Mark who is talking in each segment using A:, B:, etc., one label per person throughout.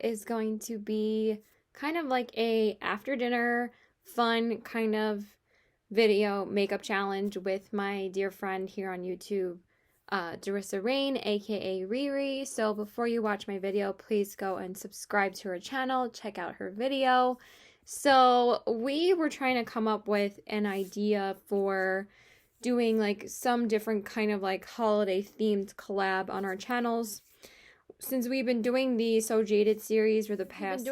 A: is going to be kind of like a after dinner fun kind of video makeup challenge with my dear friend here on YouTube, Derissa Raynne, aka Riri. So before you watch my video, please go and subscribe to her channel, check out her video. So we were trying to come up with an idea for doing like some different kind of like holiday themed collab on our channels. Since we've been doing the So Jaded series for the past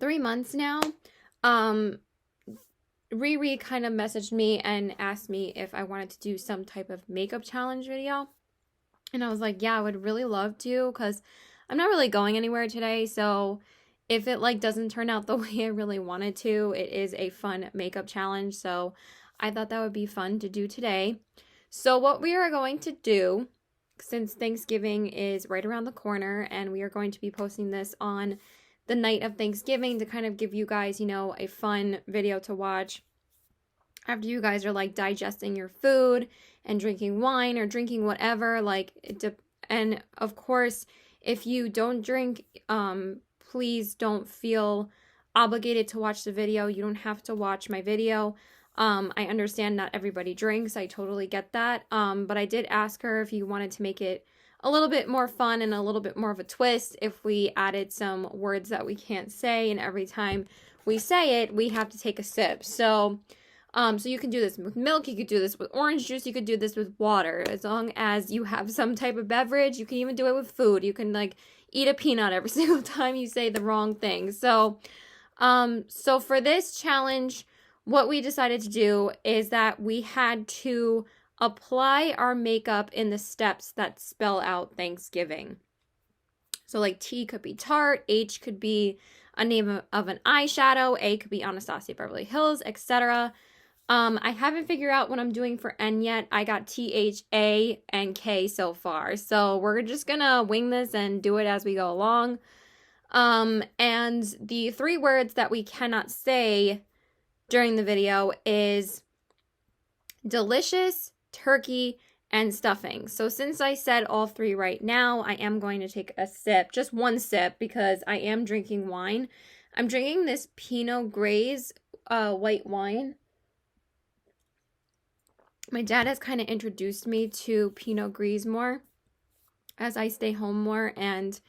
A: 3 months now, Riri kind of messaged me and asked me if I wanted to do some type of makeup challenge video. And I was like, yeah, I would really love to, because I'm not really going anywhere today. So if it like doesn't turn out the way I really wanted to, it is a fun makeup challenge. So I thought that would be fun to do today. So what we are going to do, since Thanksgiving is right around the corner and we are going to be posting this on the night of Thanksgiving to kind of give you guys, you know, a fun video to watch after you guys are like digesting your food and drinking wine or drinking whatever, like and of course, if you don't drink, please don't feel obligated to watch the video. You don't have to watch my video. I understand not everybody drinks. I totally get that. But I did ask her if you wanted to make it a little bit more fun and a little bit more of a twist if we added some words that we can't say, and every time we say it, we have to take a sip. So you can do this with milk, you could do this with orange juice, you could do this with water. As long as you have some type of beverage, you can even do it with food. You can like eat a peanut every single time you say the wrong thing. So for this challenge, what we decided to do is that we had to apply our makeup in the steps that spell out Thanksgiving. So like T could be Tarte, H could be a name of an eyeshadow, A could be Anastasia Beverly Hills, etc. I haven't figured out what I'm doing for N yet. I got T, H, A, and K so far. So we're just gonna wing this and do it as we go along. And the 3 words that we cannot say during the video is delicious, turkey, and stuffing. So since I said all 3 right now, I am going to take a sip, just one sip, because I am drinking wine. I'm drinking this Pinot Gris white wine. My dad has kind of introduced me to Pinot Gris more as I stay home more and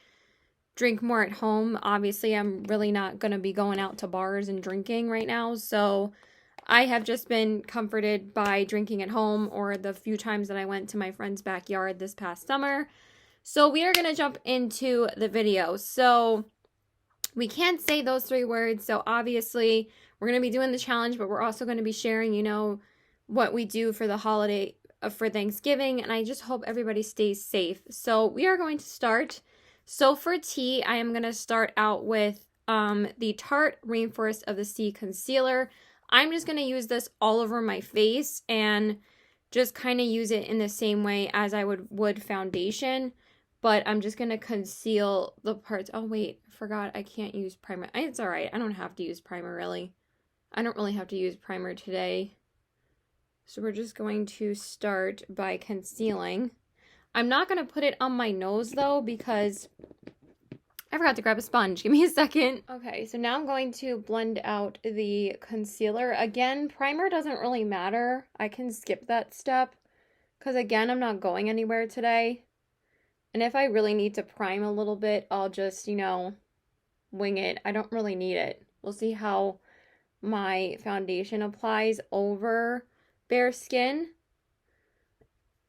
A: drink more at home. Obviously, I'm really not going to be going out to bars and drinking right now, so I have just been comforted by drinking at home or the few times that I went to my friend's backyard this past summer. So we are going to jump into the video. So we can't say those 3 words, so obviously we're going to be doing the challenge, but we're also going to be sharing, you know, what we do for the holiday for Thanksgiving, and I just hope everybody stays safe. So we are going to start. So for T, I am going to start out with the Tarte Rainforest of the Sea concealer. I'm just going to use this all over my face and just kind of use it in the same way as I would foundation, but I'm just going to conceal the parts. Oh wait, I forgot I can't use primer. It's all right. I don't have to use primer really. I don't really have to use primer today. So we're just going to start by concealing. I'm not going to put it on my nose though, because I forgot to grab a sponge. Give me a second. Okay, so now I'm going to blend out the concealer. Again, primer doesn't really matter. I can skip that step because again, I'm not going anywhere today. And if I really need to prime a little bit, I'll just, you know, wing it. I don't really need it. We'll see how my foundation applies over bare skin.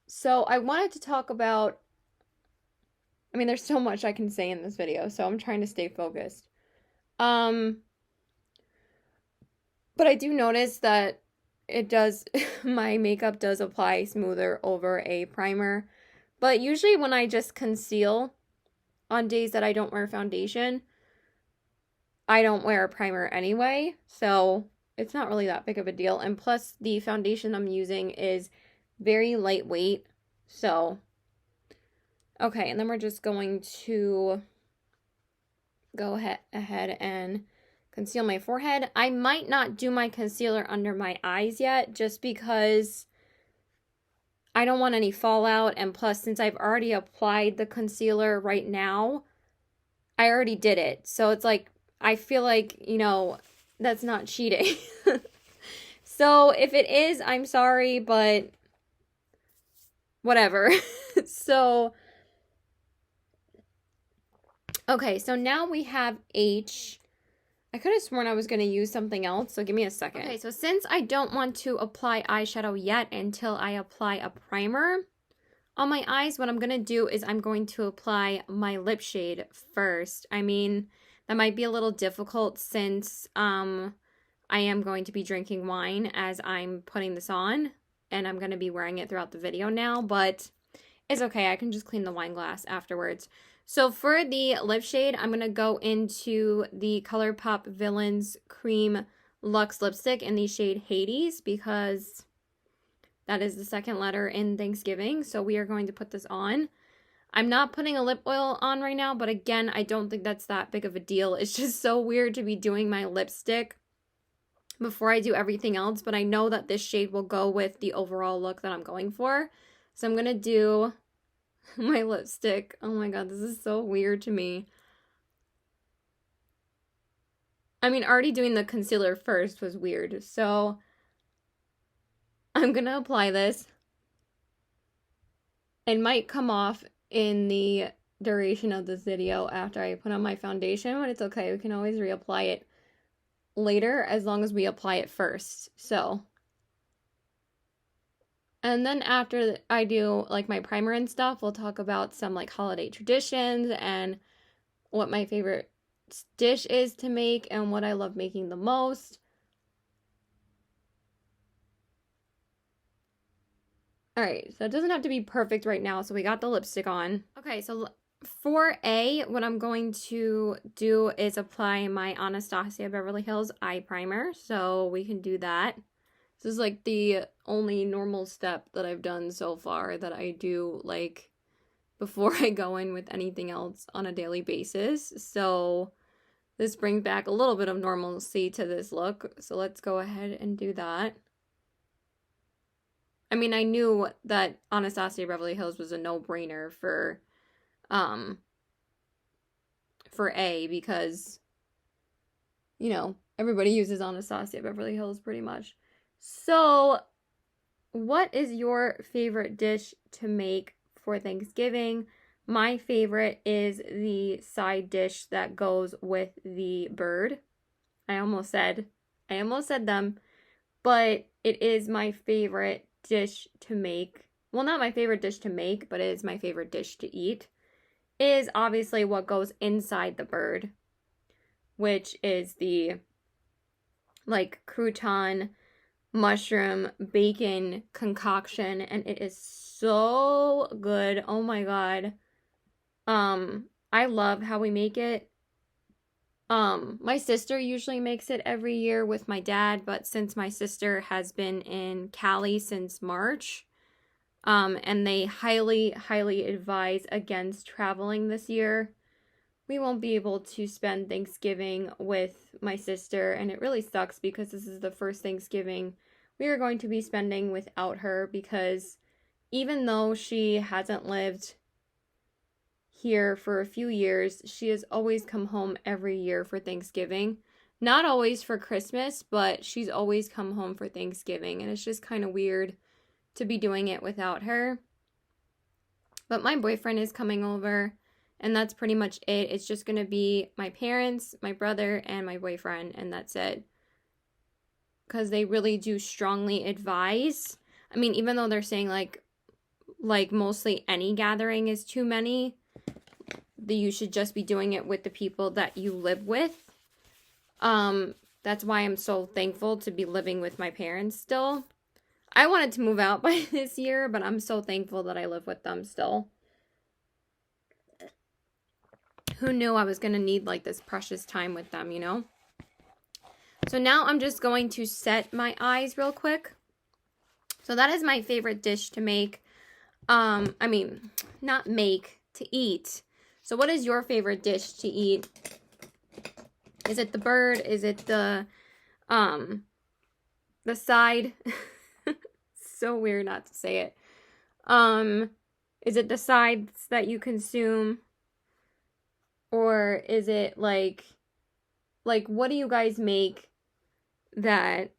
A: So I wanted to talk about, I mean, there's so much I can say in this video, so I'm trying to stay focused. But I do notice that it does, my makeup does apply smoother over a primer. But usually when I just conceal on days that I don't wear foundation, I don't wear a primer anyway, so it's not really that big of a deal. And plus, the foundation I'm using is very lightweight. So, okay, and then we're just going to go ahead and conceal my forehead. I might not do my concealer under my eyes yet, just because I don't want any fallout, and plus, since I've already applied the concealer right now, I already did it. So it's like, I feel like, you know, that's not cheating. So if it is, I'm sorry, but whatever. So, okay, so now we have H. I could have sworn I was going to use something else, so give me a second. Okay, so since I don't want to apply eyeshadow yet until I apply a primer on my eyes, what I'm going to do is I'm going to apply my lip shade first. I mean, that might be a little difficult since I am going to be drinking wine as I'm putting this on, and I'm going to be wearing it throughout the video now, but it's okay. I can just clean the wine glass afterwards. So for the lip shade, I'm going to go into the ColourPop Villains Cream Luxe Lipstick in the shade Hades because that is the second letter in Thanksgiving. So we are going to put this on. I'm not putting a lip oil on right now, but again, I don't think that's that big of a deal. It's just so weird to be doing my lipstick before I do everything else, but I know that this shade will go with the overall look that I'm going for. So I'm going to do my lipstick. Oh my god, this is so weird to me. I mean, already doing the concealer first was weird. So I'm going to apply this. It might come off in the duration of this video after I put on my foundation, but it's okay. We can always reapply it later as long as we apply it first. So, and then after I do like my primer and stuff, we'll talk about some like holiday traditions and what my favorite dish is to make and what I love making the most. Alright, so it doesn't have to be perfect right now, so we got the lipstick on. Okay, so for A, what I'm going to do is apply my Anastasia Beverly Hills eye primer, so we can do that. This is like the only normal step that I've done so far that I do like before I go in with anything else on a daily basis. So this brings back a little bit of normalcy to this look. So let's go ahead and do that. I mean, I knew that Anastasia Beverly Hills was a no-brainer for A because, you know, everybody uses Anastasia Beverly Hills pretty much. So, what is your favorite dish to make for Thanksgiving? My favorite is the side dish that goes with the bird. I almost said them, but it is my favorite dish to make. Well, not my favorite dish to make, but it is my favorite dish to eat. Is obviously what goes inside the bird, which is the like crouton mushroom bacon concoction, and it is so good. Oh my god. I love how we make it. My sister usually makes it every year with my dad, but since my sister has been in Cali since March, and they highly advise against traveling this year, we won't be able to spend Thanksgiving with my sister, and it really sucks because this is the first Thanksgiving we are going to be spending without her, because even though she hasn't lived here for a few years, she has always come home every year for Thanksgiving. Not always for Christmas, but she's always come home for Thanksgiving, and it's just kind of weird to be doing it without her. But my boyfriend is coming over, and that's pretty much it. It's just going to be my parents, my brother, and my boyfriend, and that's it. Because they really do strongly advise. I mean, even though they're saying like mostly any gathering is too many, that you should just be doing it with the people that you live with. That's why I'm so thankful to be living with my parents still. I wanted to move out by this year, but I'm so thankful that I live with them still. Who knew I was going to need like this precious time with them, you know? So now I'm just going to set my eyes real quick. So that is my favorite dish to make. I mean, not make, to eat. So what is your favorite dish to eat? Is it the bird? Is it the side? So weird not to say it. Is it the sides that you consume? Or is it like what do you guys make that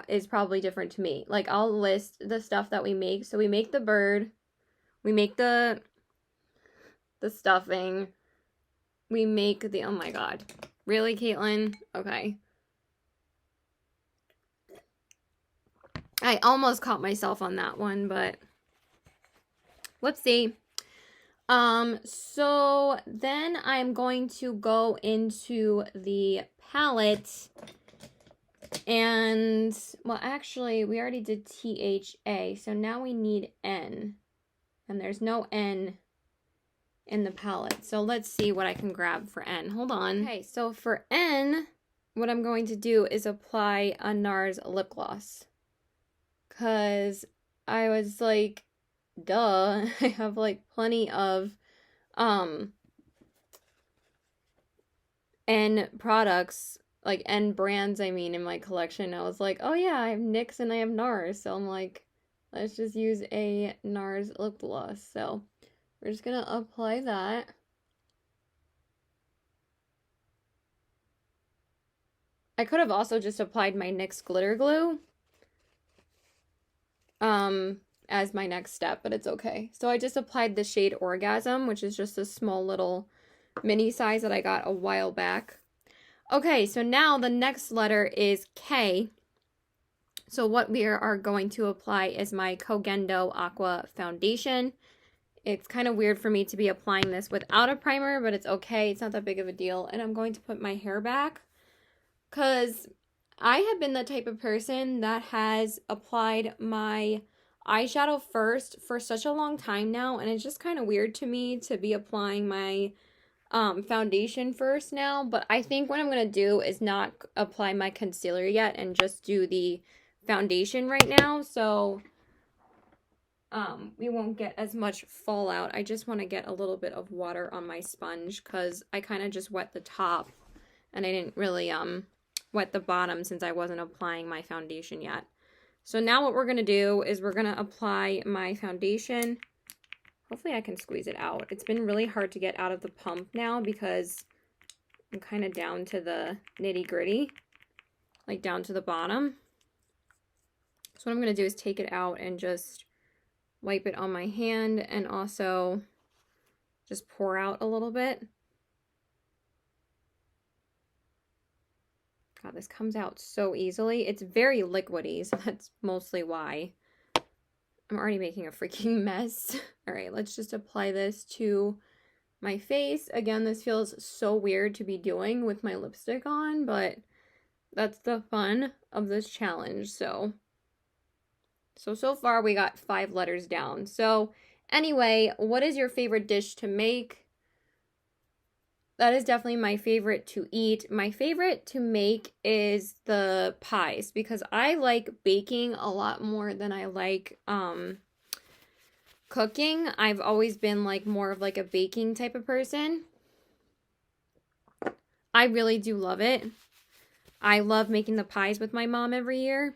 A: is probably different to me? Like, I'll list the stuff that we make. So we make the bird, we make the stuffing, we make the, oh my god. Really, Caitlin? Okay. I almost caught myself on that one, but whoopsie. So then I'm going to go into the palette and, well, actually, we already did THA, so now we need N, and there's no N in the palette. So let's see what I can grab for N. Hold on. Okay, so for N, what I'm going to do is apply a Nars Lip Gloss, because I was like, duh, I have like plenty of N products, like N brands, I mean, in my collection. I was like, oh yeah, I have NYX and I have Nars, so I'm like, let's just use a Nars lip gloss. So we're just gonna apply that. I could have also just applied my NYX glitter glue as my next step, but it's okay. So I just applied the shade Orgasm, which is just a small little mini size that I got a while back. Okay, so now the next letter is K. So what we are going to apply is my Kogendo Aqua Foundation. It's kind of weird for me to be applying this without a primer, but it's okay. It's not that big of a deal. And I'm going to put my hair back because I have been the type of person that has applied my eyeshadow first for such a long time now, and it's just kind of weird to me to be applying my foundation first now. But I think what I'm going to do is not apply my concealer yet and just do the foundation right now, so we won't get as much fallout. I just want to get a little bit of water on my sponge because I kind of just wet the top and I didn't really wet the bottom since I wasn't applying my foundation yet. So now what we're going to do is we're going to apply my foundation. Hopefully I can squeeze it out. It's been really hard to get out of the pump now because I'm kind of down to the nitty gritty, like down to the bottom. So what I'm going to do is take it out and just wipe it on my hand and also just pour out a little bit. God, this comes out so easily. It's very liquidy, so that's mostly why. I'm already making a freaking mess. All right, let's just apply this to my face. Again, this feels so weird to be doing with my lipstick on, but that's the fun of this challenge. So far we got 5 letters down. So anyway, what is your favorite dish to make? That is definitely my favorite to eat. My favorite to make is the pies because I like baking a lot more than I like cooking. I've always been like more of like a baking type of person. I really do love it. I love making the pies with my mom every year.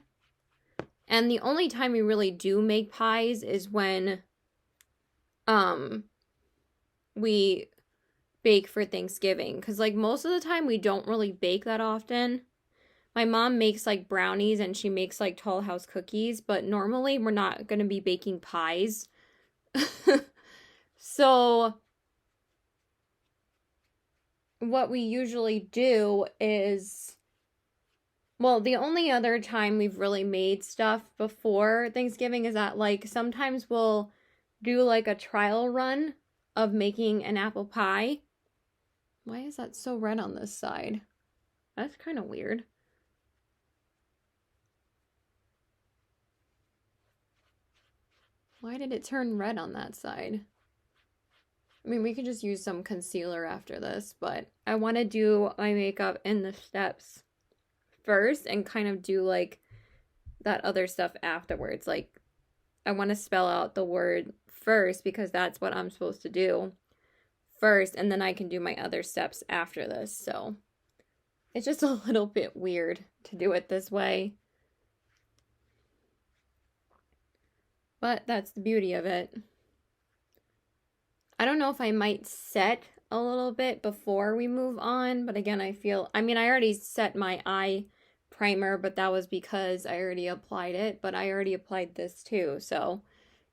A: And the only time we really do make pies is when we bake for Thanksgiving, because like most of the time we don't really bake that often. My mom makes like brownies and she makes like Tall House cookies, but normally we're not going to be baking pies. So what we usually do is, well, the only other time we've really made stuff before Thanksgiving is that like sometimes we'll do like a trial run of making an apple pie. Why is that so red on this side? That's kind of weird. Why did it turn red on that side? I mean, we could just use some concealer after this, but I want to do my makeup in the steps first and kind of do like that other stuff afterwards. Like, I want to spell out the word first because that's what I'm supposed to do first, and then I can do my other steps after this. So it's just a little bit weird to do it this way. But that's the beauty of it. I don't know if I might set a little bit before we move on, but again, I already set my eye primer, but that was because I already applied it, but I already applied this too, so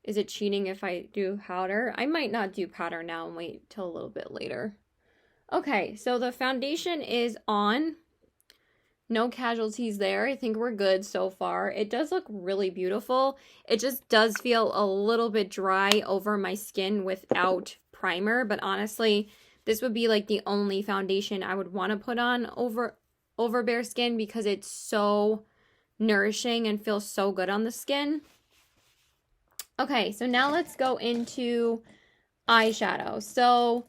A: is it cheating if I do powder? I might not do powder now and wait till a little bit later. Okay, so the foundation is on. No casualties there. I think we're good so far. It does look really beautiful. It just does feel a little bit dry over my skin without primer, but honestly, this would be like the only foundation I would want to put on over bare skin because it's so nourishing and feels so good on the skin. Okay, so now let's go into eyeshadow. So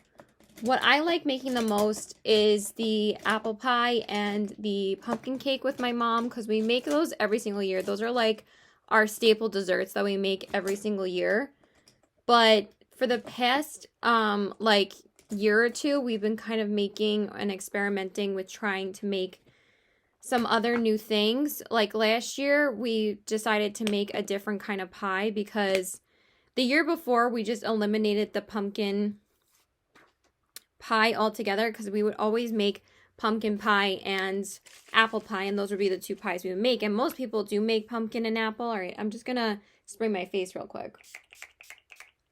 A: what I like making the most is the apple pie and the pumpkin cake with my mom because we make those every single year. Those are like our staple desserts that we make every single year. But for the past like year or two, we've been kind of making and experimenting with trying to make some other new things. Like last year, we decided to make a different kind of pie because the year before, we just eliminated the pumpkin pie altogether because we would always make pumpkin pie and apple pie, and those would be the two pies we would make. And most people do make pumpkin and apple. All right, I'm just going to spray my face real quick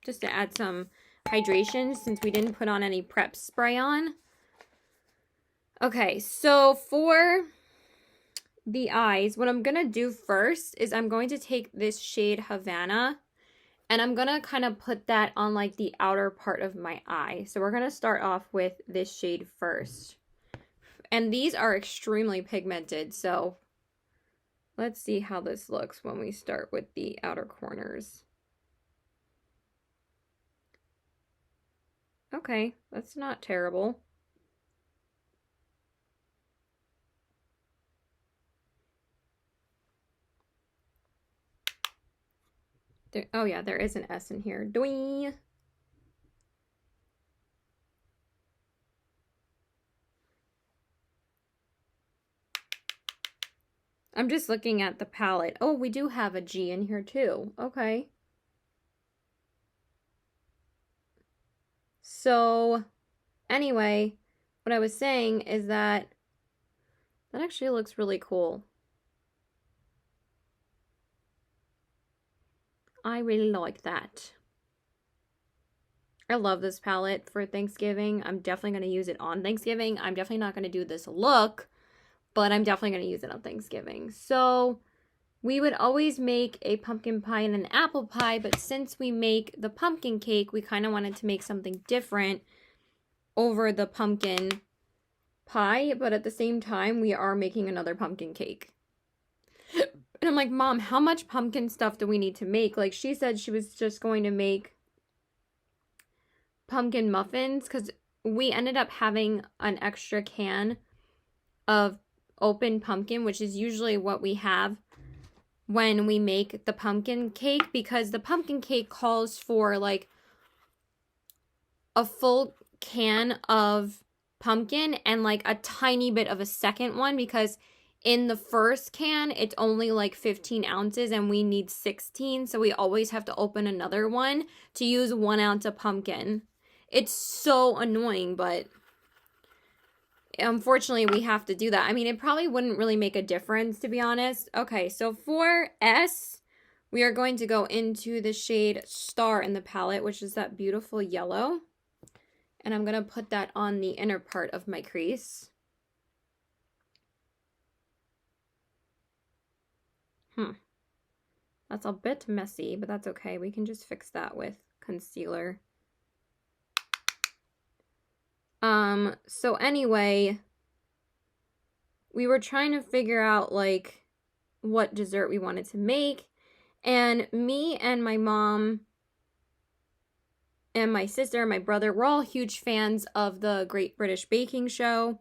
A: just to add some hydration since we didn't put on any prep spray on. Okay, so for the eyes, what I'm going to do first is I'm going to take this shade Havana and I'm going to kind of put that on like the outer part of my eye. So we're going to start off with this shade first. And these are extremely pigmented, so let's see how this looks when we start with the outer corners. Okay, that's not terrible. Oh yeah, there is an S in here. Doing. I'm just looking at the palette. Oh, we do have a G in here too. Okay. So, anyway, what I was saying is that actually looks really cool. I really like that. I love this palette for Thanksgiving. I'm definitely going to use it on Thanksgiving. I'm definitely not going to do this look, but I'm definitely going to use it on Thanksgiving. So we would always make a pumpkin pie and an apple pie, but since we make the pumpkin cake, we kind of wanted to make something different over the pumpkin pie, but at the same time, we are making another pumpkin cake. And I'm like, Mom, how much pumpkin stuff do we need to make? Like, she said she was just going to make pumpkin muffins because we ended up having an extra can of open pumpkin, which is usually what we have when we make the pumpkin cake, because the pumpkin cake calls for like a full can of pumpkin and like a tiny bit of a second one, because in the first can it's only like 15 ounces and we need 16, so we always have to open another one to use 1 ounce of pumpkin. It's so annoying, but unfortunately we have to do that. I mean, it probably wouldn't really make a difference, to be honest. Okay, so for S, we are going to go into the shade Star in the palette, which is that beautiful yellow. And I'm going to put that on the inner part of my crease. That's a bit messy, but that's okay. We can just fix that with concealer. So anyway, we were trying to figure out like what dessert we wanted to make, and me and my mom and my sister and my brother, we're all huge fans of the Great British Baking Show.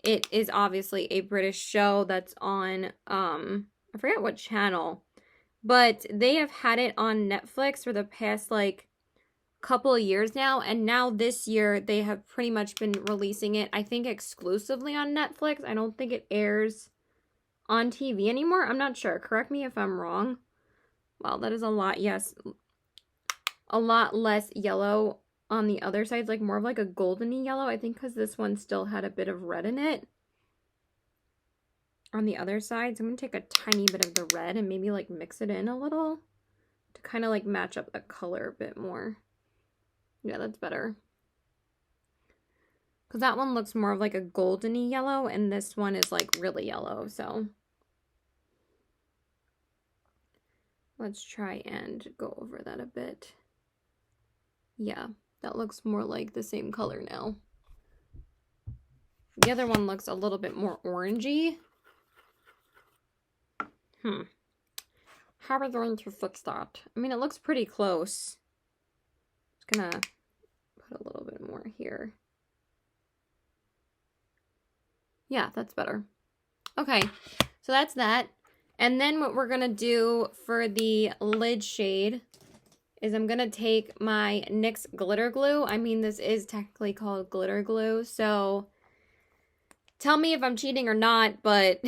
A: It is obviously a British show that's on, I forget what channel, but they have had it on Netflix for the past like couple of years now, and now this year they have pretty much been releasing it, I think, exclusively on Netflix. I don't think it airs on TV anymore. I'm not sure. Correct me if I'm wrong. Wow, that is a lot, yes. A lot less yellow on the other side. It's like more of like a goldeny yellow. I think because this one still had a bit of red in it on the other side. So I'm going to take a tiny bit of the red and maybe like mix it in a little to kind of like match up the color a bit more. Yeah, that's better. Because that one looks more of like a goldeny yellow and this one is like really yellow. So let's try and go over that a bit. Yeah, that looks more like the same color now. The other one looks a little bit more orangey. How are we going to fix that? I mean, it looks pretty close. Just gonna put a little bit more here. Yeah, that's better. Okay, so that's that. And then what we're gonna do for the lid shade is I'm gonna take my NYX glitter glue. I mean, this is technically called glitter glue, so tell me if I'm cheating or not, but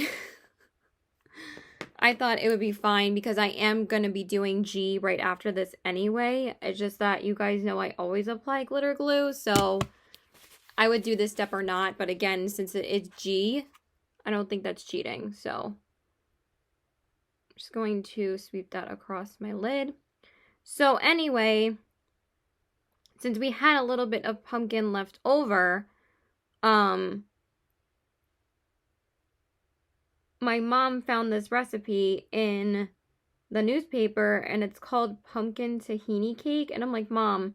A: I thought it would be fine because I am going to be doing G right after this anyway. It's just that you guys know I always apply glitter glue, so I would do this step or not. But again, since it is G, I don't think that's cheating. So I'm just going to sweep that across my lid. So anyway, since we had a little bit of pumpkin left over, my mom found this recipe in the newspaper and it's called pumpkin tahini cake. And I'm like, Mom,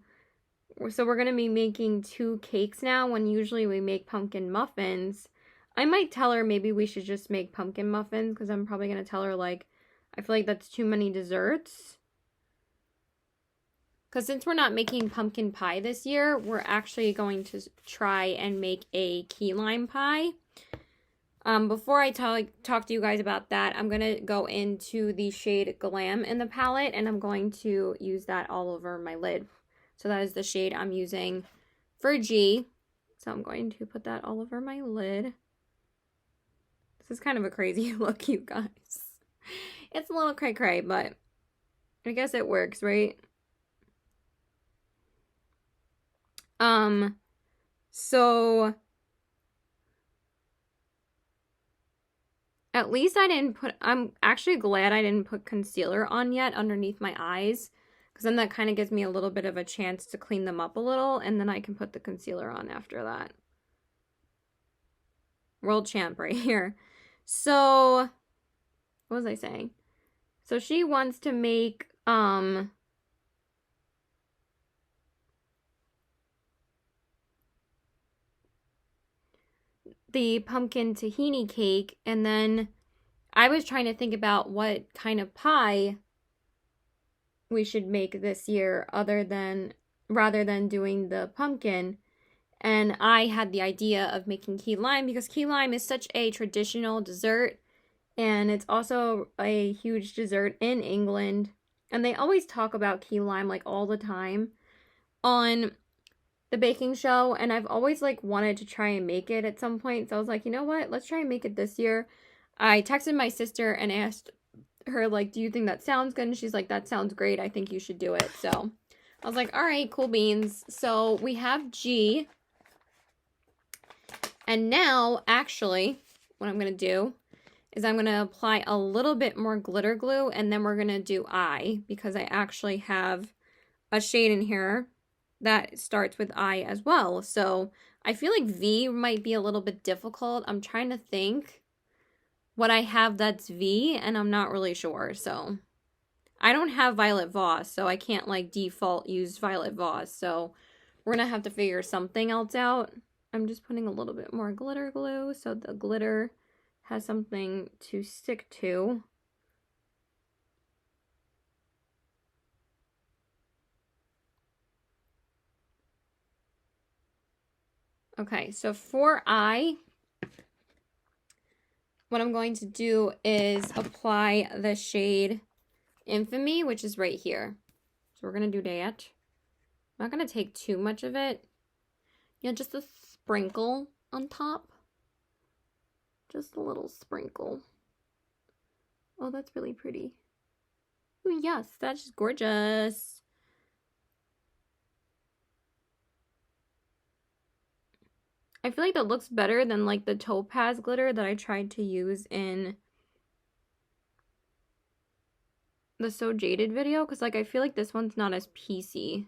A: so we're going to be making 2 cakes now when usually we make pumpkin muffins. I might tell her maybe we should just make pumpkin muffins because I'm probably going to tell her like, I feel like that's too many desserts. Because since we're not making pumpkin pie this year, we're actually going to try and make a key lime pie. Before I talk to you guys about that, I'm going to go into the shade Glam in the palette, and I'm going to use that all over my lid. So that is the shade I'm using for G. So I'm going to put that all over my lid. This is kind of a crazy look, you guys. It's a little cray-cray, but I guess it works, right? So at least I'm actually glad I didn't put concealer on yet underneath my eyes, because then that kind of gives me a little bit of a chance to clean them up a little, and then I can put the concealer on after that. World champ right here. So, what was I saying? So she wants to make, the pumpkin tahini cake, and then I was trying to think about what kind of pie we should make this year rather than doing the pumpkin. And I had the idea of making key lime because key lime is such a traditional dessert, and it's also a huge dessert in England, and they always talk about key lime like all the time on the baking show, and I've always like wanted to try and make it at some point. So I was like, you know what, let's try and make it this year. I texted my sister and asked her like, do you think that sounds good? And she's like, that sounds great, I think you should do it. So I was like, all right, cool beans. So we have G, and now actually what I'm gonna do is I'm gonna apply a little bit more glitter glue, and then we're gonna do I, because I actually have a shade in here that starts with I as well. So I feel like V might be a little bit difficult. I'm trying to think what I have that's V, and I'm not really sure. So I don't have Violet Voss, so I can't like default use Violet Voss. So we're gonna have to figure something else out. I'm just putting a little bit more glitter glue so the glitter has something to stick to. Okay, so for I, what I'm going to do is apply the shade Infamy, which is right here. So we're going to do that. I'm not going to take too much of it. Yeah, just a sprinkle on top. Just a little sprinkle. Oh, that's really pretty. Ooh, yes, that's just gorgeous. I feel like that looks better than like the topaz glitter that I tried to use in the So Jaded video, because like I feel like this one's not as piecey.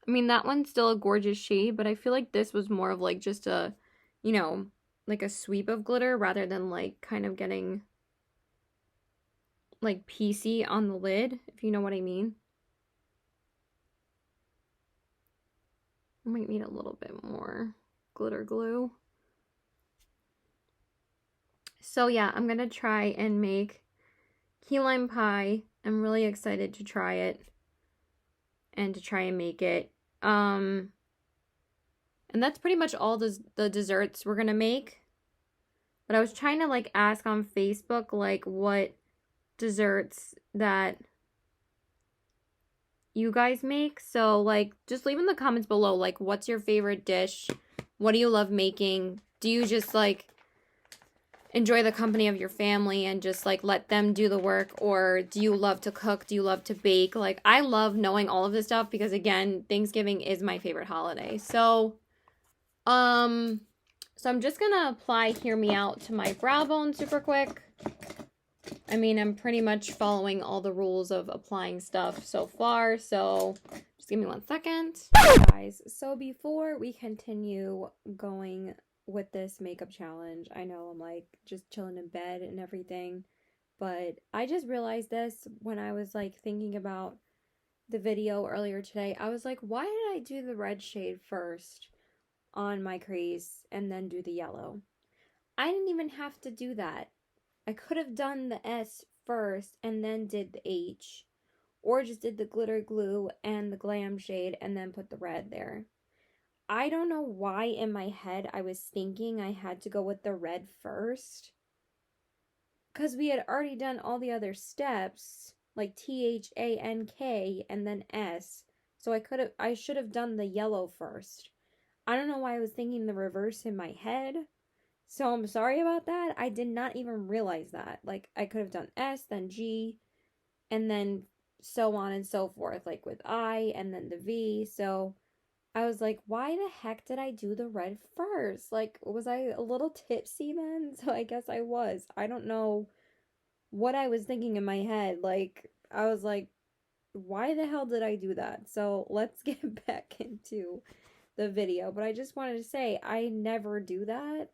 A: I mean, that one's still a gorgeous shade, but I feel like this was more of like just a, you know, like a sweep of glitter rather than like kind of getting like piecey on the lid, if you know what I mean. I might need a little bit more glitter glue. So yeah, I'm gonna try and make key lime pie. I'm really excited to try it and to try and make it. And that's pretty much all the desserts we're gonna make. But I was trying to like ask on Facebook like what desserts that you guys make. So like just leave in the comments below like what's your favorite dish? What do you love making? Do you just like enjoy the company of your family and just like let them do the work, or do you love to cook? Do you love to bake? Like I love knowing all of this stuff because again, Thanksgiving is my favorite holiday. So I'm just gonna apply Hear Me Out to my brow bone super quick. I mean, I'm pretty much following all the rules of applying stuff so far, so just give me 1 second. Guys, so before we continue going with this makeup challenge, I know I'm like just chilling in bed and everything, but I just realized this when I was like thinking about the video earlier today. I was like, why did I do the red shade first on my crease and then do the yellow? I didn't even have to do that. I could have done the S first and then did the H, or just did the glitter glue and the glam shade and then put the red there. I don't know why in my head I was thinking I had to go with the red first, because we had already done all the other steps like THANK and then S, so I should have done the yellow first. I don't know why I was thinking the reverse in my head. So I'm sorry about that. I did not even realize that. Like, I could have done S, then G, and then so on and so forth, like with I, and then the V. So I was like, why the heck did I do the red first? Like, was I a little tipsy then? So I guess I was. I don't know what I was thinking in my head. Like, I was like, why the hell did I do that? So let's get back into the video. But I just wanted to say, I never do that.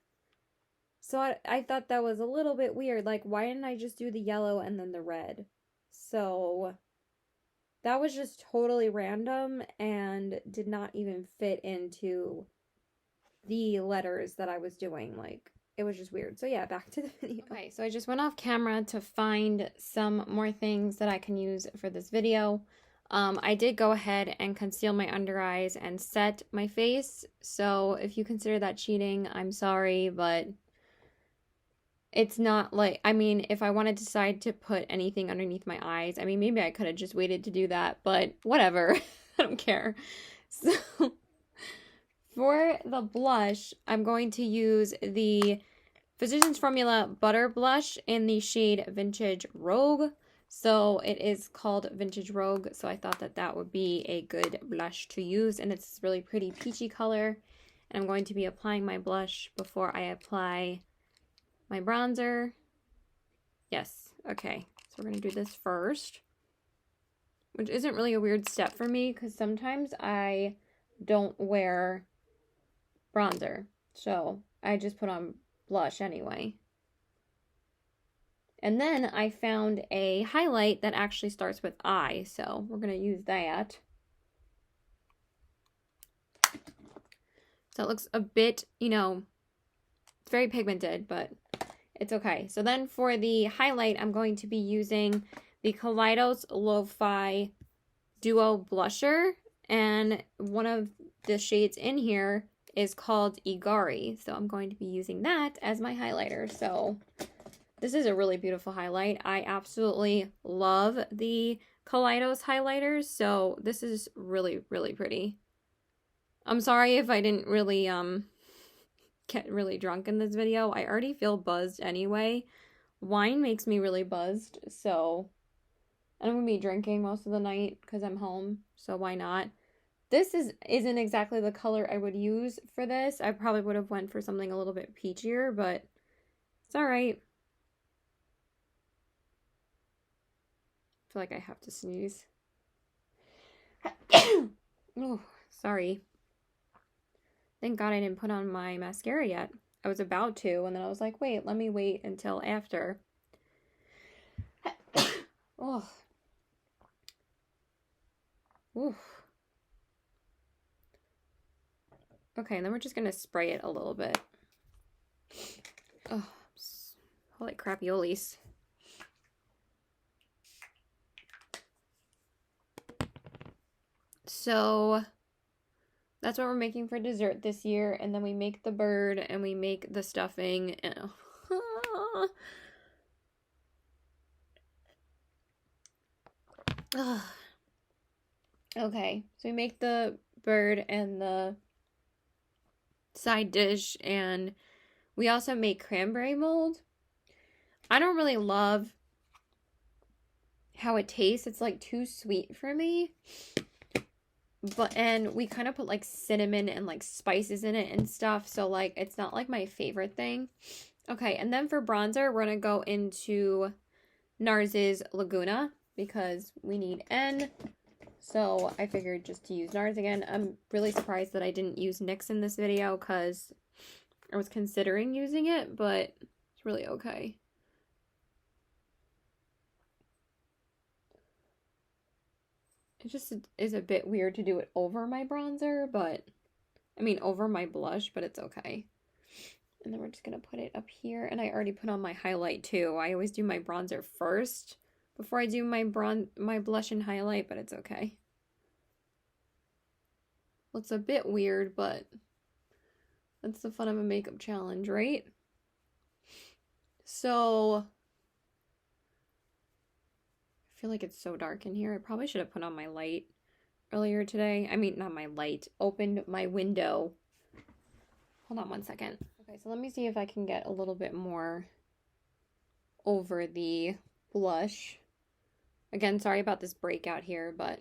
A: So I thought that was a little bit weird. Like, why didn't I just do the yellow and then the red? So that was just totally random and did not even fit into the letters that I was doing. Like, it was just weird. So yeah, back to the video. Okay, so I just went off camera to find some more things that I can use for this video. I did go ahead and conceal my under eyes and set my face. So if you consider that cheating, I'm sorry, but it's not like, I mean, if I wanted to decide to put anything underneath my eyes, I mean, maybe I could have just waited to do that, but whatever. I don't care. So for the blush, I'm going to use the Physicians Formula Butter Blush in the shade Vintage Rogue. So it is called Vintage Rogue, so I thought that that would be a good blush to use, and it's really pretty peachy color. And I'm going to be applying my blush before I apply my bronzer. Yes, okay. So we're going to do this first, which isn't really a weird step for me because sometimes I don't wear bronzer. So I just put on blush anyway. And then I found a highlight that actually starts with I, so we're going to use that. So it looks a bit, you know, it's very pigmented, but it's okay. So then for the highlight, I'm going to be using the Kaleidos Lo-Fi Duo Blusher. And one of the shades in here is called Igari. So I'm going to be using that as my highlighter. So this is a really beautiful highlight. I absolutely love the Kaleidos highlighters. So this is really, really pretty. I'm sorry if I didn't really get really drunk in this video. I already feel buzzed anyway. Wine makes me really buzzed, so And I'm going to be drinking most of the night because I'm home, so why not? This isn't exactly the color I would use for this. I probably would have went for something a little bit peachier, but it's all right. I feel like I have to sneeze. Oh, sorry. Thank God I didn't put on my mascara yet. I was about to, and then I was like, wait, let me wait until after. Oh. Oof. Okay, and then we're just gonna spray it a little bit. Oh, holy crapiolis. So that's what we're making for dessert this year, and then we make the bird and we make the stuffing. And okay, so we make the bird and the side dish, and we also make cranberry mold. I don't really love how it tastes. It's like too sweet for me. And we kind of put like cinnamon and like spices in it and stuff, so like it's not like my favorite thing. Okay, and then for bronzer, we're gonna go into Nars's Laguna because we need N. So I figured just to use Nars again. I'm really surprised that I didn't use NYX in this video because I was considering using it, but it's really okay. It just is a bit weird to do it over my bronzer, but I mean over my blush, but it's okay. And then we're just going to put it up here, and I already put on my highlight too. I always do my bronzer first before I do my blush and highlight, but it's okay. Well, it's a bit weird, but that's the fun of a makeup challenge, right? So I feel like it's so dark in here. I probably should have put on my light earlier today. I mean, not my light. Opened my window. Hold on one second. Okay, so let me see if I can get a little bit more over the blush. Again, sorry about this breakout here, but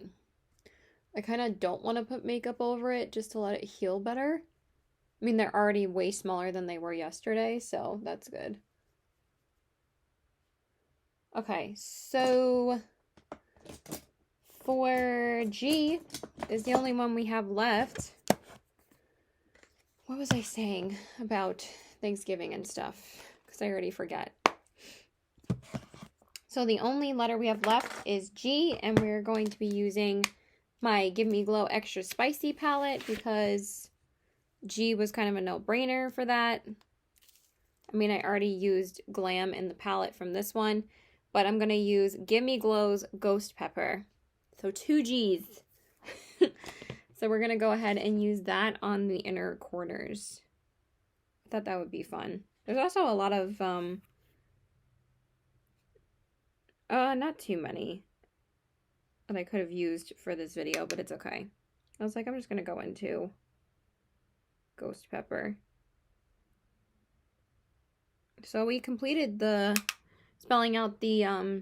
A: I kind of don't want to put makeup over it just to let it heal better. I mean, they're already way smaller than they were yesterday, so that's good. Okay, so for G is the only one we have left. What was I saying about Thanksgiving and stuff? Because I already forget. So the only letter we have left is G, and we're going to be using my Give Me Glow Extra Spicy palette because G was kind of a no-brainer for that. I mean, I already used Glam in the palette from this one, but I'm going to use Give Me Glow's Ghost Pepper. So 2 G's. So we're going to go ahead and use that on the inner corners. I thought that would be fun. There's also a lot of, not too many that I could have used for this video, but it's okay. I was like, I'm just going to go into Ghost Pepper. So we completed the spelling out the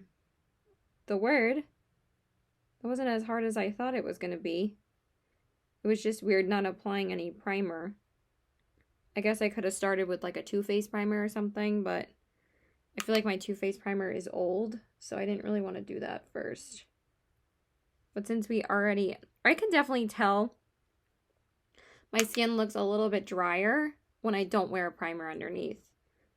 A: word. It wasn't as hard as I thought it was going to be. It was just weird not applying any primer. I guess I could have started with like a Too Faced primer or something, but I feel like my Too Faced primer is old, so I didn't really want to do that first. But since we already, I can definitely tell my skin looks a little bit drier when I don't wear a primer underneath.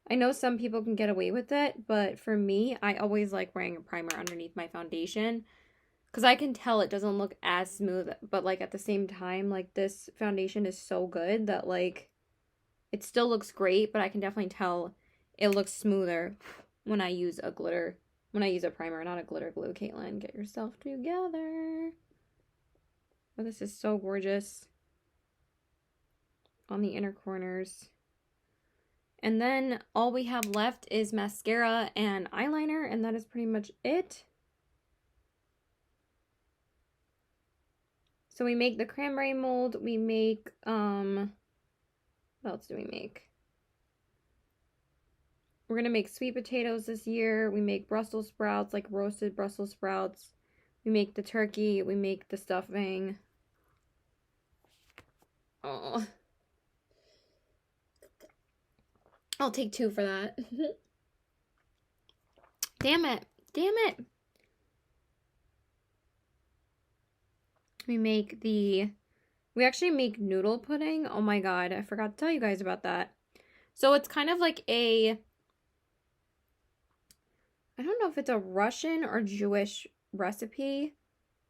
A: I know some people can get away with it, but for me, I always like wearing a primer underneath my foundation because I can tell it doesn't look as smooth, but like at the same time, like this foundation is so good that like it still looks great, but I can definitely tell it looks smoother when I use a primer, not a glitter glue. Caitlin, get yourself together. Oh, this is so gorgeous on the inner corners. And then all we have left is mascara and eyeliner, and that is pretty much it. So we make the cranberry mold, we make, what else do we make? We're going to make sweet potatoes this year. We make Brussels sprouts, like roasted Brussels sprouts. We make the turkey. We make the stuffing. Oh. I'll take 2 for that. Damn it. Damn it. We actually make noodle pudding. Oh my god, I forgot to tell you guys about that. So it's kind of like I don't know if it's a Russian or Jewish recipe,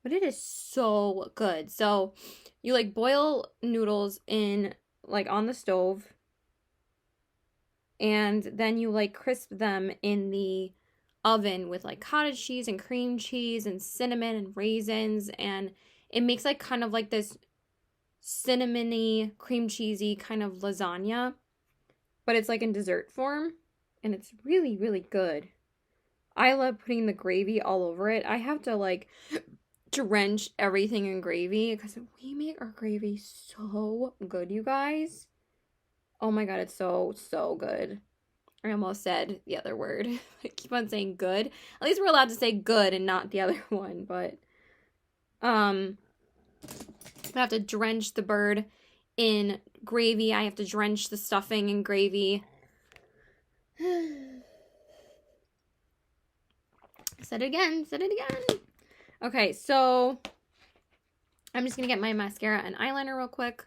A: but it is so good. So you like boil noodles in like on the stove, and then you like crisp them in the oven with like cottage cheese and cream cheese and cinnamon and raisins, and it makes like kind of like this cinnamony, cream cheesy kind of lasagna, but it's like in dessert form, and it's really, really good. I love putting the gravy all over it. I have to like drench everything in gravy because we make our gravy so good, you guys. Oh my god, it's so, so good. I almost said the other word. I keep on saying good. At least we're allowed to say good and not the other one, but I have to drench the bird in gravy. I have to drench the stuffing in gravy. Said it again. Said it again. Okay, so I'm just going to get my mascara and eyeliner real quick.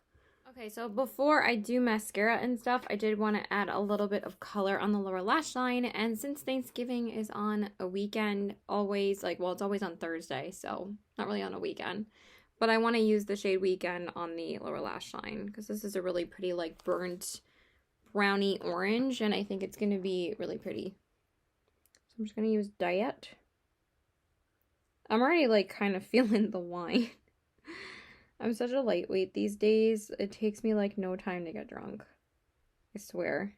A: Okay, so before I do mascara and stuff, I did want to add a little bit of color on the lower lash line. And since Thanksgiving is on a weekend, always, like, well, it's always on Thursday, so not really on a weekend. But I want to use the shade Weekend on the lower lash line because this is a really pretty, like, burnt brownie orange. And I think it's going to be really pretty. So I'm just going to use Diet. I'm already, like, kind of feeling the wine. I'm such a lightweight these days. It takes me, like, no time to get drunk. I swear.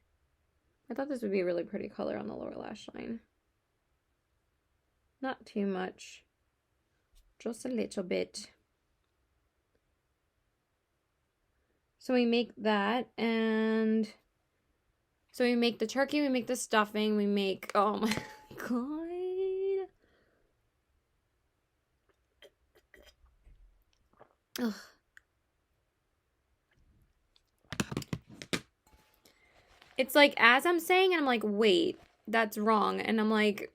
A: I thought this would be a really pretty color on the lower lash line. Not too much. Just a little bit. So we make that, and so we make the turkey, we make the stuffing, we make, oh my god. Ugh. It's like, as I'm saying, and I'm like, wait, that's wrong. And I'm like,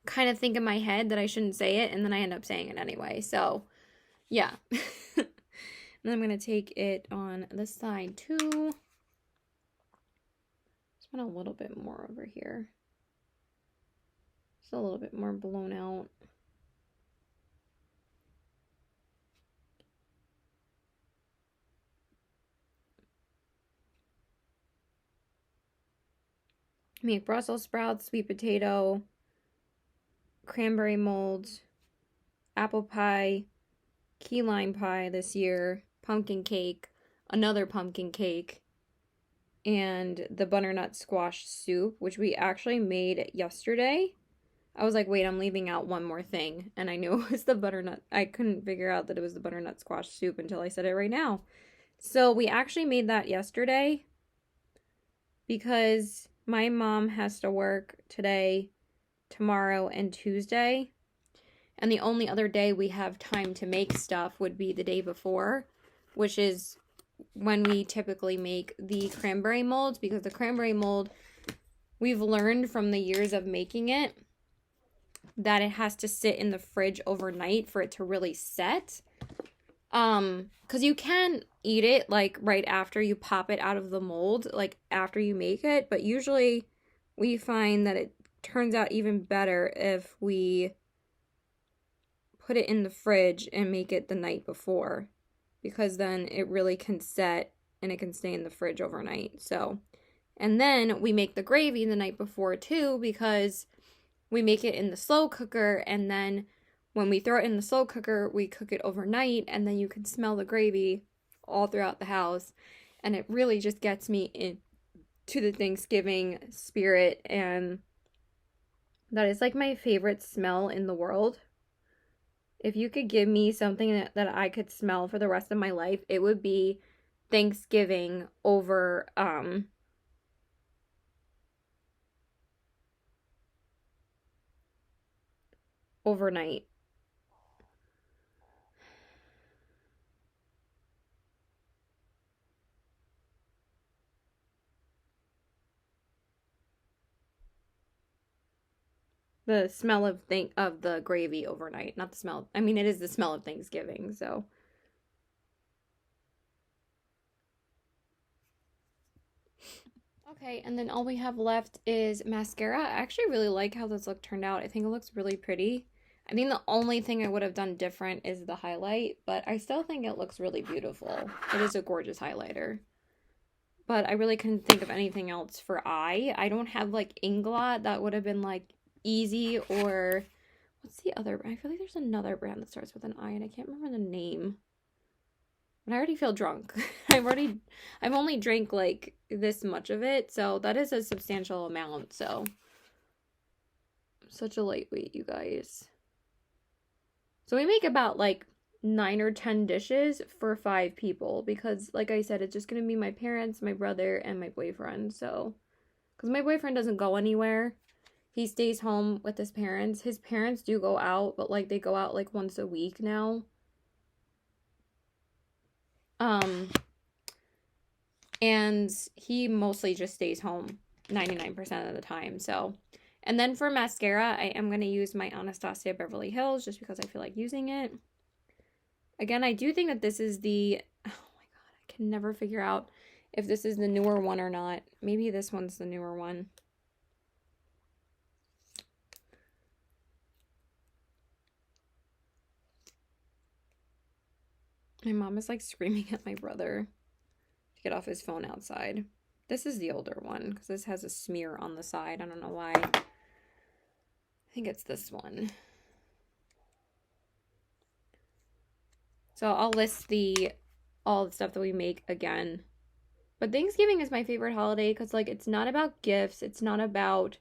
A: kind of think in my head that I shouldn't say it, and then I end up saying it anyway. So, yeah. And I'm going to take it on this side, too. Just want a little bit more over here. Just a little bit more blown out. Make Brussels sprouts, sweet potato, cranberry mold, apple pie, key lime pie this year, pumpkin cake, another pumpkin cake, and the butternut squash soup, which we actually made yesterday. I was like, wait, I'm leaving out one more thing, and I knew it was the butternut. I couldn't figure out that it was the butternut squash soup until I said it right now. So we actually made that yesterday because my mom has to work today, tomorrow, and Tuesday. And the only other day we have time to make stuff would be the day before, which is when we typically make the cranberry molds, because the cranberry mold, we've learned from the years of making it that it has to sit in the fridge overnight for it to really set. Because you can eat it like right after you pop it out of the mold, like after you make it, but usually we find that it turns out even better if we put it in the fridge and make it the night before, because then it really can set and it can stay in the fridge overnight. So, and then we make the gravy the night before too, because we make it in the slow cooker, and then when we throw it in the slow cooker, we cook it overnight, and then you can smell the gravy all throughout the house, and it really just gets me into the Thanksgiving spirit, and that is like my favorite smell in the world. If you could give me something that I could smell for the rest of my life, it would be Thanksgiving over overnight. The smell of the gravy overnight, not the smell. I mean, it is the smell of Thanksgiving, so. Okay, and then all we have left is mascara. I actually really like how this look turned out. I think it looks really pretty. I think the only thing I would have done different is the highlight, but I still think it looks really beautiful. It is a gorgeous highlighter. But I really couldn't think of anything else for eye. I don't have like Inglot. That would have been like easy, or what's the other? I feel like there's another brand that starts with an I and I can't remember the name. But I already feel drunk. I've only drank like this much of it, so that is a substantial amount. So I'm such a lightweight, you guys. So we make about like 9 or 10 dishes for 5 people because, like I said, it's just gonna be my parents, my brother, and my boyfriend. So, because my boyfriend doesn't go anywhere, he stays home with his parents. His parents do go out, but like they go out like once a week now. And he mostly just stays home 99% of the time. So, and then for mascara, I am going to use my Anastasia Beverly Hills just because I feel like using it. Again, I do think that this is the, oh my god, I can never figure out if this is the newer one or not. Maybe this one's the newer one. My mom is like screaming at my brother to get off his phone outside. This is the older one because this has a smear on the side. I don't know why. I think it's this one. So I'll list all the stuff that we make again. But Thanksgiving is my favorite holiday because like it's not about gifts. It's not about,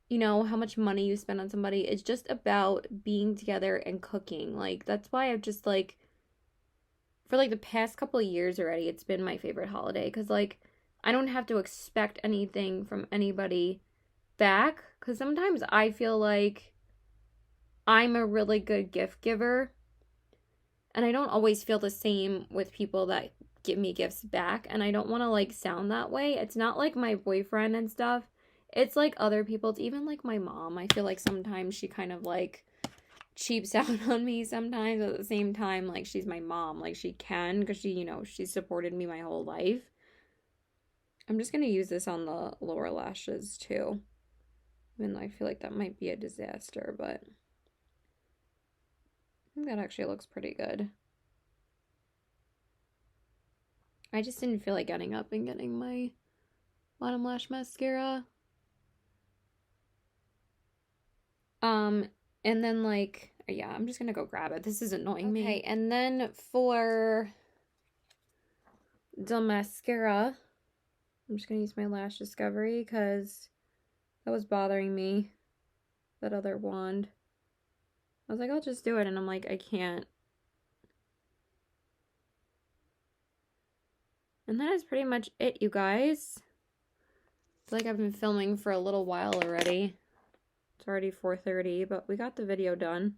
A: you know, how much money you spend on somebody. It's just about being together and cooking. Like that's why I've just like, for like the past couple of years already, it's been my favorite holiday because like I don't have to expect anything from anybody back because sometimes I feel like I'm a really good gift giver and I don't always feel the same with people that give me gifts back, and I don't want to like sound that way. It's not like my boyfriend and stuff. It's like other people. It's even like my mom. I feel like sometimes she kind of like cheaps out on me sometimes. At the same time, like she's my mom. Like she can because she, you know, she's supported me my whole life. I'm just going to use this on the lower lashes too. Even though I feel like that might be a disaster, but I think that actually looks pretty good. I just didn't feel like getting up and getting my bottom lash mascara. And then like, yeah, I'm just gonna go grab it. This is annoying me. Okay, and then for the mascara, I'm just gonna use my Lash Discovery because that was bothering me, that other wand. I was like, I'll just do it, and I'm like, I can't. And that is pretty much it, you guys. I feel like I've been filming for a little while already. It's already 4:30, but we got the video done.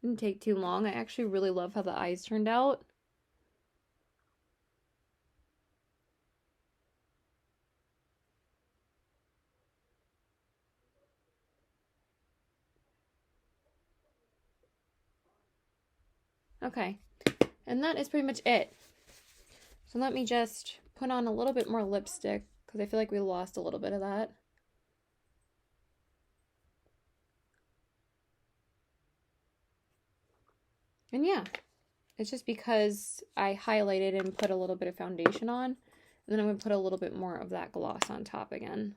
A: Didn't take too long. I actually really love how the eyes turned out. Okay, and that is pretty much it. So let me just put on a little bit more lipstick because I feel like we lost a little bit of that. And yeah, it's just because I highlighted and put a little bit of foundation on, and then I'm going to put a little bit more of that gloss on top again.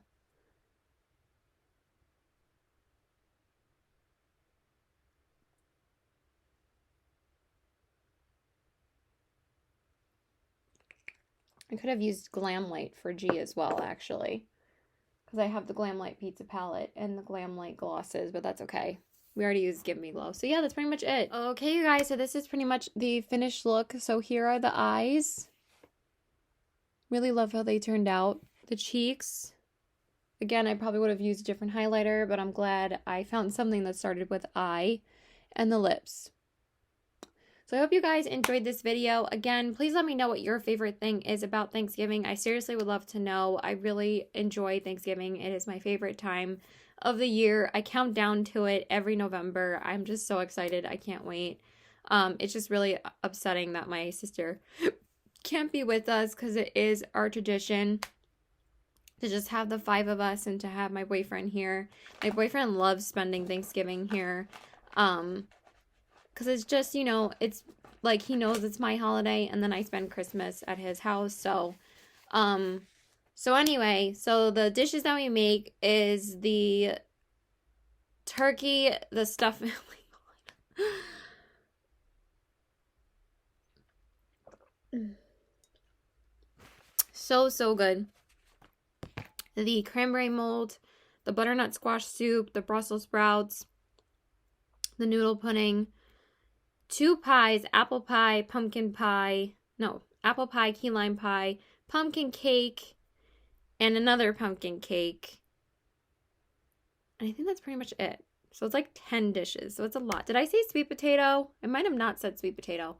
A: I could have used Glam Light for G as well, actually, because I have the Glam Light Pizza Palette and the Glam Light glosses, but that's okay. We already used Give Me Glow. So yeah, that's pretty much it. Okay, you guys, so this is pretty much the finished look. So here are the eyes. Really love how they turned out. The cheeks. Again, I probably would have used a different highlighter, but I'm glad I found something that started with I and the lips. So I hope you guys enjoyed this video. Again, please let me know what your favorite thing is about Thanksgiving. I seriously would love to know. I really enjoy Thanksgiving. It is my favorite time of the year. I count down to it every November. I'm just so excited. I can't wait. It's just really upsetting that my sister can't be with us because it is our tradition to just have the 5 of us and to have my boyfriend here. My boyfriend loves spending Thanksgiving here. Because it's just, you know, it's like he knows it's my holiday, and then I spend Christmas at his house. So anyway, so the dishes that we make is the turkey, the stuffing. Oh my God. So good. The cranberry mold, the butternut squash soup, the Brussels sprouts, the noodle pudding, 2 pies, apple pie, apple pie, key lime pie, pumpkin cake, and another pumpkin cake. And I think that's pretty much it. So it's like 10 dishes. So it's a lot. Did I say sweet potato? I might have not said sweet potato.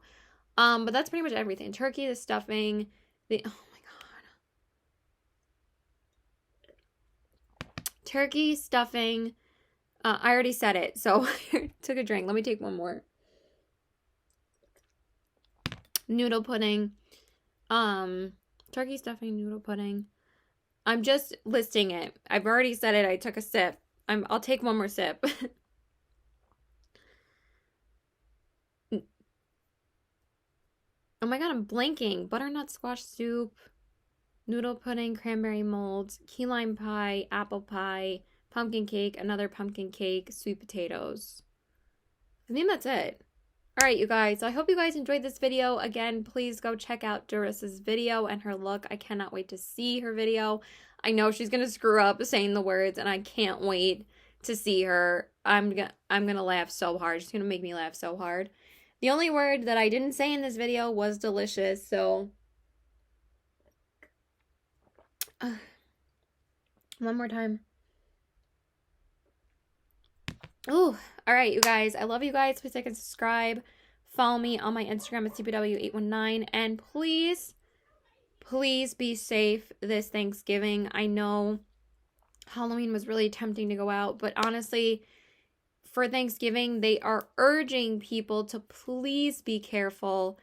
A: But that's pretty much everything. Turkey, the stuffing, oh my God. Turkey, stuffing. I already said it, so I took a drink. Let me take one more. Noodle pudding. Turkey stuffing, noodle pudding. I'm just listing it. I've already said it. I took a sip. I'll take one more sip. Oh my God, I'm blanking. Butternut squash soup, noodle pudding, cranberry mold, key lime pie, apple pie, pumpkin cake, another pumpkin cake, sweet potatoes. I think that's it. All right, you guys. I hope you guys enjoyed this video. Again, please go check out Derissa's video and her look. I cannot wait to see her video. I know she's going to screw up saying the words, and I can't wait to see her. I'm gonna laugh so hard. She's going to make me laugh so hard. The only word that I didn't say in this video was delicious, so one more time. Ooh, all right, you guys. I love you guys. Please like and subscribe. Follow me on my Instagram at CPW819. And please be safe this Thanksgiving. I know Halloween was really tempting to go out, but honestly, for Thanksgiving, they are urging people to please be careful.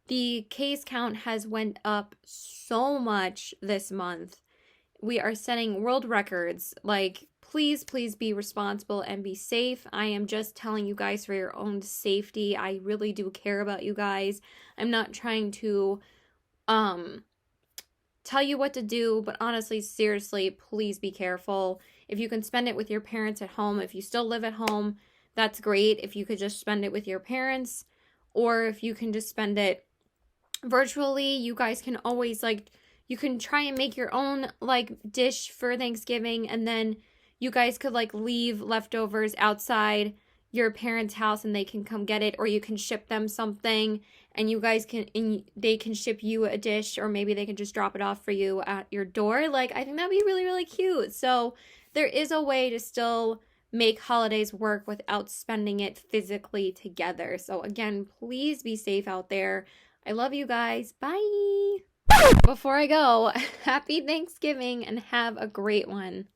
A: The case count has went up so much this month. We are setting world records. Like, please be responsible and be safe. I am just telling you guys for your own safety. I really do care about you guys. I'm not trying to tell you what to do, but honestly, seriously, please be careful. If you can spend it with your parents at home, if you still live at home, that's great. If you could just spend it with your parents, or if you can just spend it virtually, you guys can always, like, you can try and make your own, like, dish for Thanksgiving, and then you guys could, like, leave leftovers outside your parents' house and they can come get it, or you can ship them something and you guys can, and they can ship you a dish, or maybe they can just drop it off for you at your door. Like, I think that'd be really, really cute. So there is a way to still make holidays work without spending it physically together. So again, please be safe out there. I love you guys. Bye. Before I go, happy Thanksgiving and have a great one.